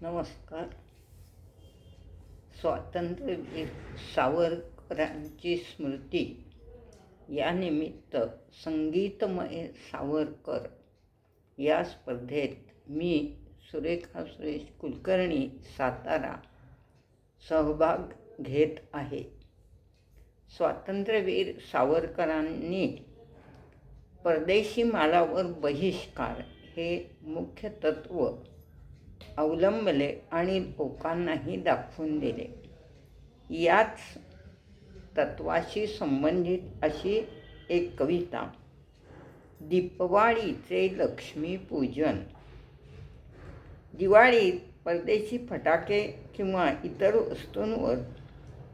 नमस्कार. स्वातंत्र्यवीर सावरकरांची स्मृती या निमित्त संगीतमय सावरकर या स्पर्धेत मी सुरेखा सुरेश कुलकर्णी सातारा सहभाग घेत आहे. स्वातंत्र्यवीर सावरकरांनी परदेशी मालावर बहिष्कार हे मुख्य तत्त्व अवलंबले आणि लोकांनाही दाखवून दिले. याच तत्वाशी संबंधित अशी एक कविता, दीपवाळीचे लक्ष्मीपूजन. दिवाळीत परदेशी फटाके किंवा इतर वस्तूंवर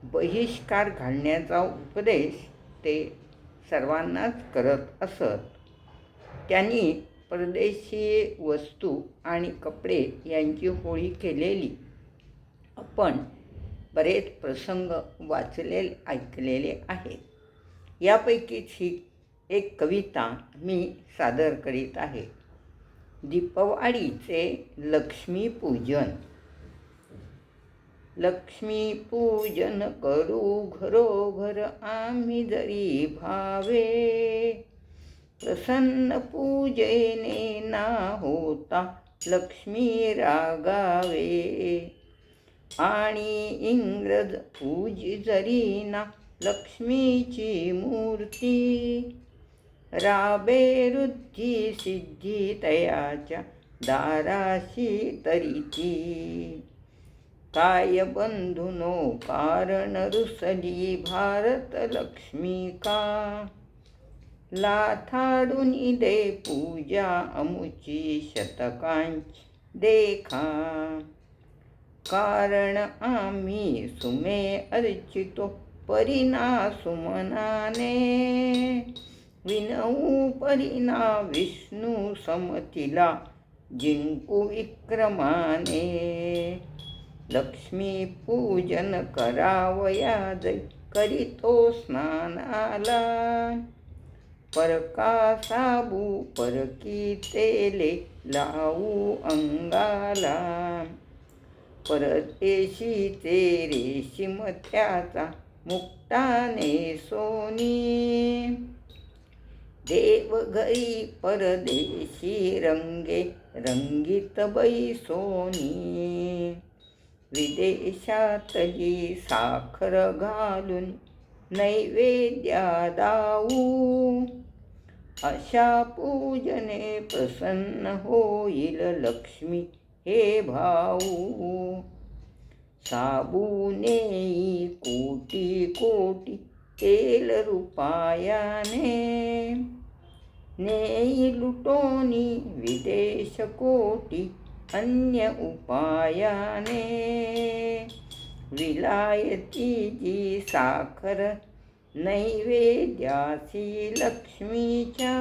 बहिष्कार घालण्याचा उपदेश ते सर्वांनाच करत असत. त्यांनी परदेशी वस्तू आणि कपडे यांची होळी केलेली आपण बरेच प्रसंग ऐकलेले आहेत. यापैकीच ही एक कविता मी सादर करीत आहे. दीपवाळीचे लक्ष्मीपूजन. लक्ष्मीपूजन करू घरोघर आम्ही जरी भावे, प्रसन्न पूजेने ना होता लक्ष्मी रागावे. आणि इंग्रज पूजी जरी ना लक्ष्मीची मूर्ती, राबे रुद्धी सिद्धी तयाच्या दाराशी तरीची. काय बंधुनो कारण रुसली भारत लक्ष्मी का, लाथाडून दे पूजा अमुची शतकांची देखा. कारण आम्ही सुमे अर्चितो परिना सुमनाने, विनवू परिना विष्णू समतीला जिंकू विक्रमाने. लक्ष्मी पूजन करावया जै करीतो स्नानाला, परका साबू परकी तेले लावू अंगाला. परदेशीचे रेशीम त्याचा मुक्ताने सोनी, देवघरी परदेशी रंगे रंगीत बैसोनी. विदेशातली साखर घालून नैवेद्या दाऊ, अशा पूजने प्रसन्न होईल लक्ष्मी हे भाऊ. साबुने कोटी कोटी तेल रुपायाने, नेई लुटोनी विदेश कोटी अन्य उपायाने. विलायतीची साखर नैवेद्यासी लक्ष्मीच्या,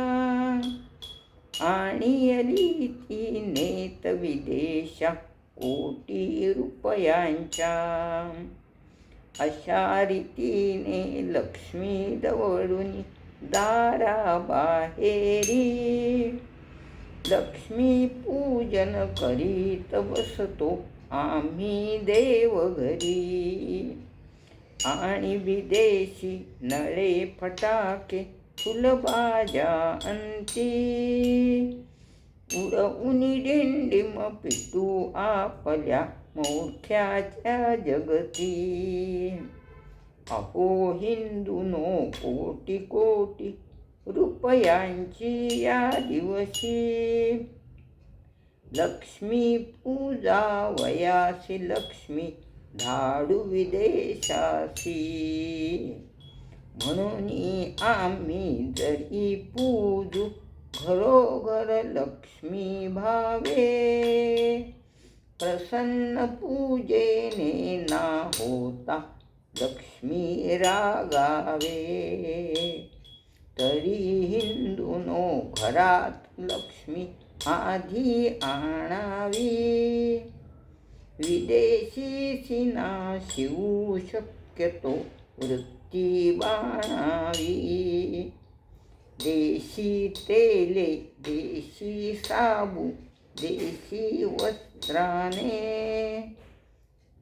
आणियली ती नेत विदेशा कोटी रुपयांच्या. अशा रीतीने लक्ष्मी दवडून दाराबाहेरी, लक्ष्मी पूजन करीत बसतो आम्ही देवघरी. आणि विदेशी नळे फटाके फुलबाजा अंती, उडवून डिंडिम पिटू आपल्या मोठ्याच्या जगती. अहो हिंदूनो कोटी कोटी रुपयांची या दिवशी, लक्ष्मी पूजा वयासी लक्ष्मी धाडू विदेशासी. म्हणून आम्ही जरी पूजू घरोघर लक्ष्मी भावे, प्रसन्न पूजेने ना होता लक्ष्मी रागावे. तरी हिंदूनो घरात लक्ष्मी आधी आणावी, विदेशी नाशिवू शक्यतो वृत्ती बाणावी. देशी तेले देशी साबू देशी वस्त्रे वस्त्राने,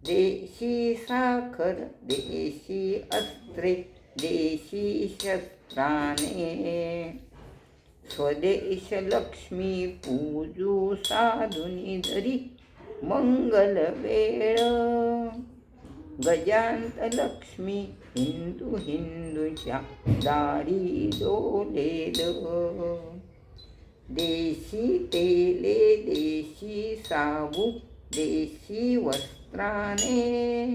देशी साखर देशी अस्त्रे देशी शस्त्राने, स्वदेश लक्ष्मी पूजू साधुनी जरी मंगल वेळ, गजांत लक्ष्मी हिंदू हिंदूच्या दारी डोलेल, देशी तेले देशी साबू देशी वस्त्राने,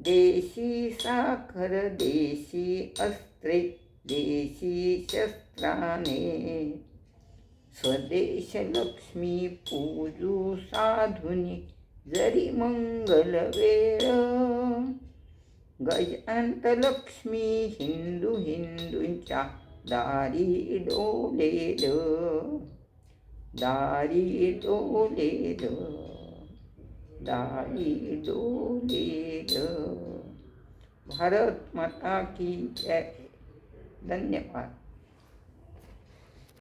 देशी साखर देशी अस्त्रे देशी शस्त्राने, स्वदेश लक्ष्मी पूजू साधुनी जरी मंगल वेळ, गजांत लक्ष्मी हिंदू हिंदूंच्या दारी डोलेल, दारी डोलेल, दारी डोलेल. भारत माता की जय. धन्यवाद.